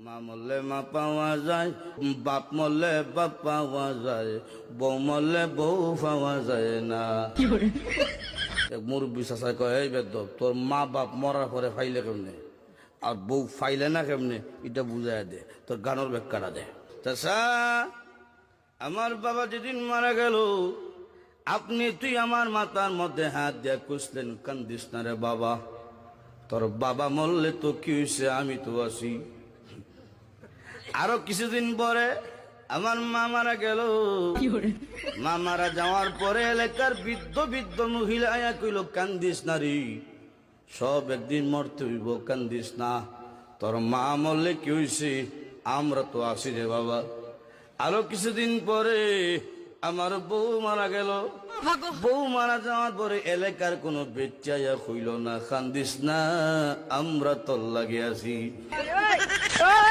মা মরলে মা পাওয়া যায়, বাপ মরলে বাপ পাওয়া যায়, বউ মরলে বউ পাওয়া যায় না। মুরব্বী চাষা কয়, এই বেদব তোর মা বাপ মরার পরে ফাইলে কেমনে আর বউ ফাইলে না কেমনে, এটা বুঝাই দে, তোর গানোর ব্যাখ্যাটা দে। চাষা, আমার বাবা যেদিন মারা গেল, তুই আমার মাথার মধ্যে হাত দিয়ে কুসলেন, কান্দিস না রে বাবা, তোর বাবা মরলে তো কি হয়েছে, আমি তো আছি। আরো কিছুদিন পরে আমার মা মারা গেল। মা মারা যাওয়ার পরে এলাকার বৃদ্ধ বৃদ্ধ মহিলা আয়া কইল, কান্দিস না রে, সব একদিন মরতে হইব, কান্দিস না, তোর মা মরলে কি হয়েছে, আমরা তো আছি রে বাবা। আরো কিছুদিন পরে আমার বউ মারা গেল। বউ মারা যাওয়ার পরে এলাকার কোনো বেচাইয়া হইল না, কান্দিস না, আমরা তোর লাগে আছি।